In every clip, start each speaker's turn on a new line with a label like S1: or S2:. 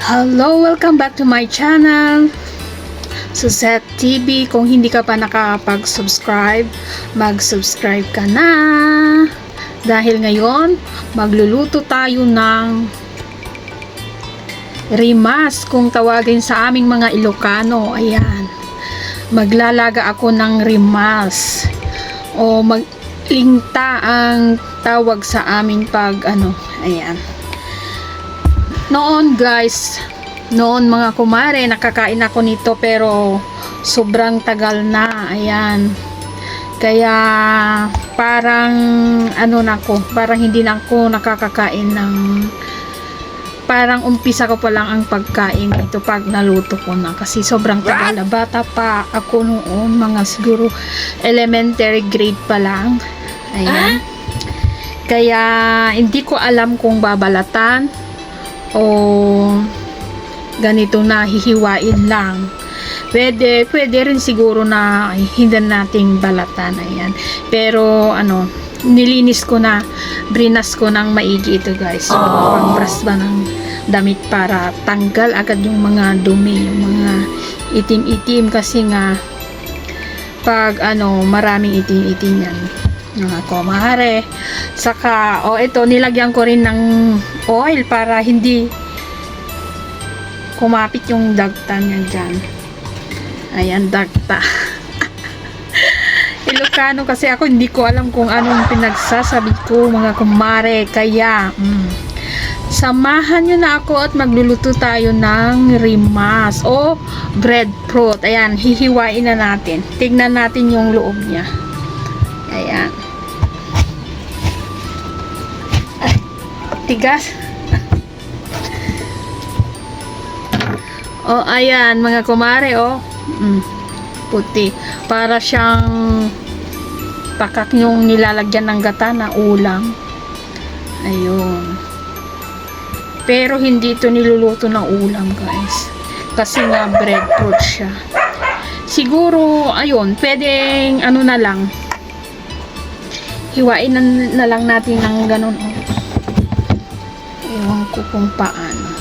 S1: Hello, welcome back to my channel, Suzette TV. Kung hindi ka pa nakapag-subscribe, mag-subscribe ka na. Dahil ngayon, magluluto tayo ng rimas, kung tawagin sa aming mga Ilocano. Ayan. Maglalaga ako ng rimas. O maglingta ang tawag sa aming ayan. Noon guys, mga kumare, nakakain ako nito pero sobrang tagal na. Ayan. Kaya parang parang hindi na ako nakakakain ng, parang umpisa ko pa lang ang pagkain ito pag naluto ko na, kasi sobrang tagal na. Bata pa ako noon, mga siguro elementary grade pa lang. Ayan. Kaya hindi ko alam kung babalatan o ganito na hihiwain lang. Pwede rin siguro na hindi nating balatan. Ayan. Pero nilinis ko na, brinas ko ng maigi ito guys. So, pang-brush ba ng damit para tanggal agad yung mga dumi, yung mga itim-itim, kasi nga pag maraming itim-itim yan, mga kumare. Saka ito, nilagyan ko rin ng oil para hindi kumapit yung dagta niya dyan. Ayan, dagta. Ilocano kasi ako, hindi ko alam kung anong pinagsasabi ko, mga kumare. Kaya samahan nyo na ako at magluluto tayo ng rimas o breadfruit. Ayan, hihiwain na natin. Tignan natin yung loob niya. Ayan. Tigas. Ayan mga kumare, puti. Para siyang pakak yung nilalagyan ng gata na ulam. Ayun. Pero hindi ito niluluto ng ulam guys, kasi nga breadfruit siya. Siguro ayun, pwedeng na lang, hiwain na lang natin ng ganun. Ewan ko kung paano.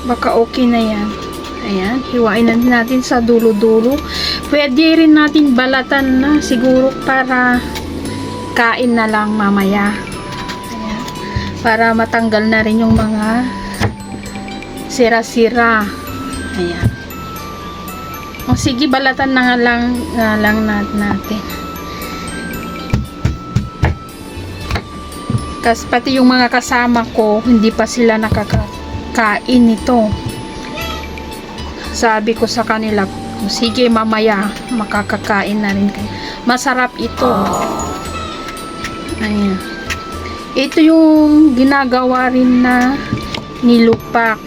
S1: Baka okay na yan. Ayan, hiwain na natin sa dulo-dulo. Pwede rin natin balatan na siguro para kain na lang mamaya. Ayan. Para matanggal na rin yung mga sira-sira. Ayan. Sige, balatan na lang natin. Kasi pati yung mga kasama ko, hindi pa sila nakakain nito. Sabi ko sa kanila, sige mamaya makakakain na rin kayo. Masarap ito. Ayan. Ito yung ginagawa rin na nilupak.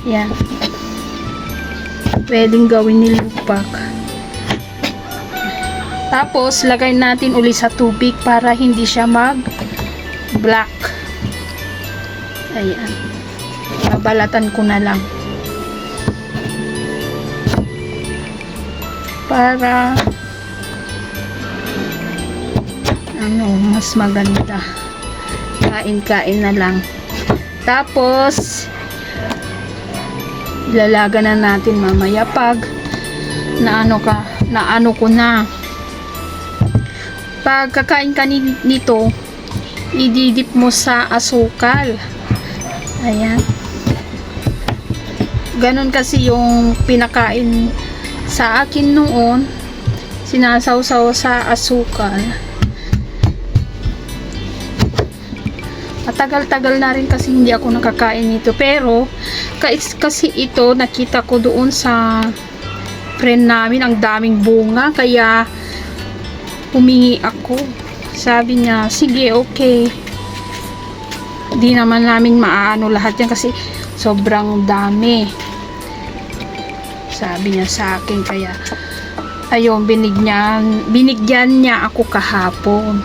S1: Yan. Pwedeng gawin nilupak. Tapos lagay natin uli sa tubig para hindi siya mag-black. Ayan. Babalatan ko na lang. Para mas maganda. Kain-kain na lang. Tapos ilalaga na natin mamaya pag naano ko na. Pag kakain ka nito, ididip mo sa asukal. Ayan. Ganon kasi yung pinakain sa akin noon, sinasawsaw sa asukal. Matagal-tagal na rin kasi hindi ako nakakain nito, pero kasi ito nakita ko doon sa friend namin, ang daming bunga, kaya humingi ako. Sabi niya, sige, okay. Di naman namin maaano lahat yan kasi sobrang dami, sabi niya sa akin. Kaya ayun, binigyan niya ako kahapon.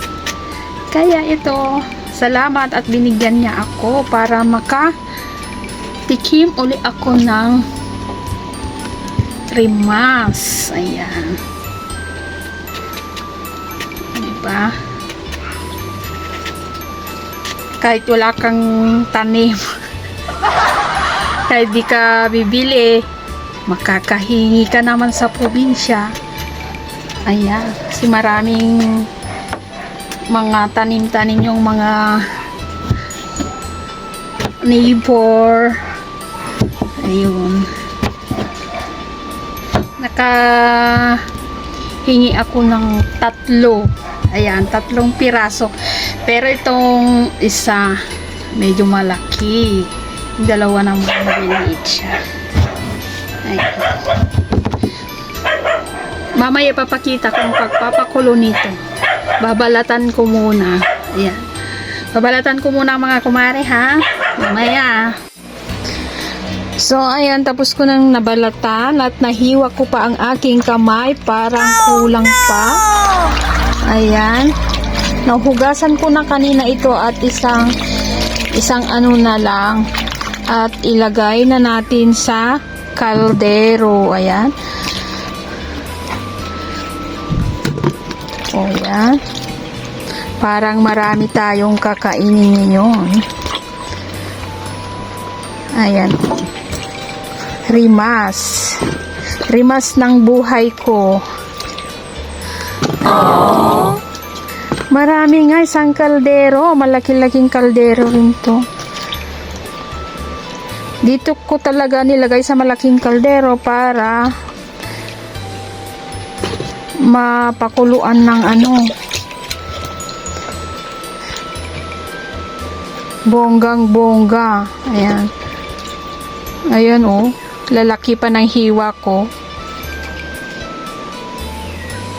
S1: Kaya ito, salamat at binigyan niya ako para makatikim uli ako ng rimas. Ayan. Diba? kahit wala kang tanim. Kahit di ka bibili, makakahingi ka naman sa probinsya. Ayan, kasi maraming mga tanim-tanim yung mga neighbor. Ayun. Nakahingi ako ng 3. Ayan, 3 piraso. Pero itong isa, medyo malaki. Yung dalawa naman maliliit siya. Ayan. Mamaya papakita ko ang pagpapakulo nito. Babalatan ko muna. Ayan. Babalatan ko muna mga kumare ha. Mamaya. So, ayan. Tapos ko nang nabalatan at nahiwa ko pa ang aking kamay. Parang kulang pa. Ayan. Nahugasan ko na kanina ito at isang ano na lang. At ilagay na natin sa kaldero. Ayan. O yan. Parang marami tayong kakainin ngayon. Ayan. Rimas. Rimas ng buhay ko. Ayan. Marami nga isang kaldero. Malaki-laking kaldero rin to. Dito ko talaga nilagay sa malaking kaldero para mapakuluan ng bonggang bongga. Ayan. Ayan oh. Lalaki pa ng hiwa ko.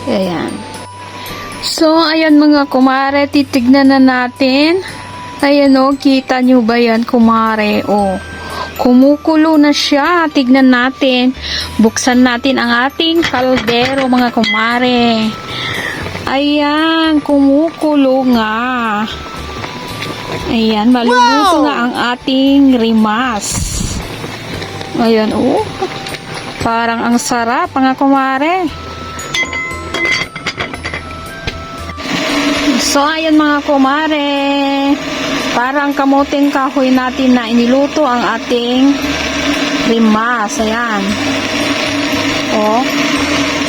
S1: Ayan. So, ayan mga kumare. Titignan na natin. Ayan oh. Kita nyo ba yan kumare? Oh. Kumukulo na siya. Tignan natin. Buksan natin ang ating kaldero mga kumare. Ayan, kumukulo nga. Ayan, maluluto na ang ating rimas. Ayan, oh. Parang ang sarap mga kumare. So, ayan mga kumare. Parang kamuting kahoy natin na iniluto ang ating rimas. Ayan. Oh,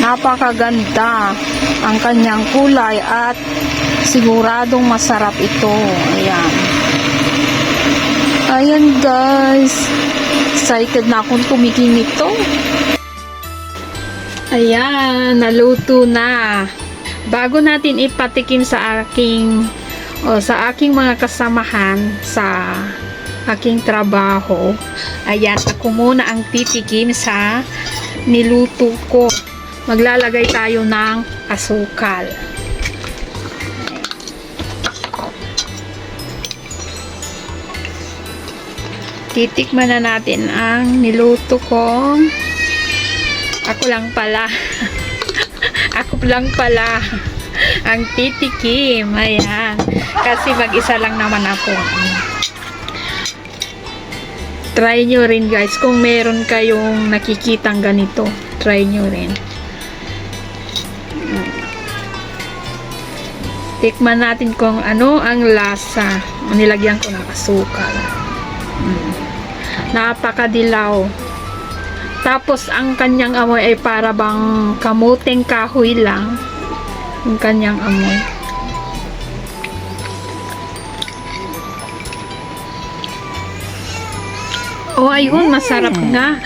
S1: napakaganda ang kanyang kulay at siguradong masarap ito. Ayan. Ayan guys. Excited na akong tumikim ito. Ayan, naluto na. Bago natin ipatikim sa aking mga kasamahan sa aking trabaho, ayan, ako muna ang titikim sa niluto ko. Maglalagay tayo ng asukal. Titikman na natin ang niluto ko. Ako lang pala. Ako lang pala ang titikim. Ayan. Kasi mag-isa lang naman ako. Try nyo rin guys. Kung meron kayong nakikitang ganito, try nyo rin. Tikman natin kung ano ang lasa. Nilagyan ko ng asukal. Napakadilaw. Tapos ang kanyang amoy ay para bang kamuting kahoy lang. Ang kanyang amoy. Oh, ayun, masarap nga.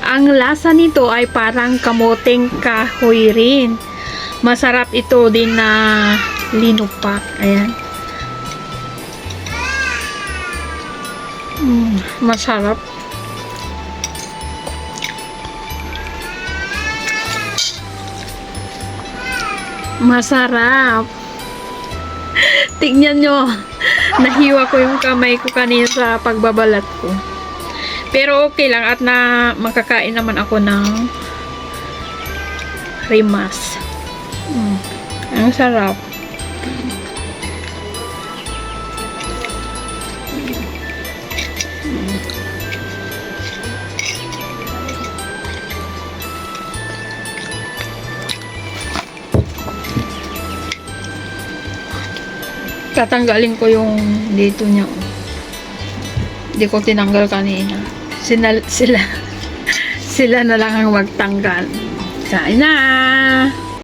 S1: Ang lasa nito ay parang kamuting kahoy rin. Masarap ito din na linupak. Ayan. Masarap. Masarap. Tingnan nyo. Nahiwa ko yung kamay ko kanina sa pagbabalat ko. Pero okay lang at makakain naman ako ng rimas. Ang sarap. Tatanggalin ko yung dito niya. Oh. Hindi ko tinanggal kanina. Sila na lang ang magtanggal. Kain na!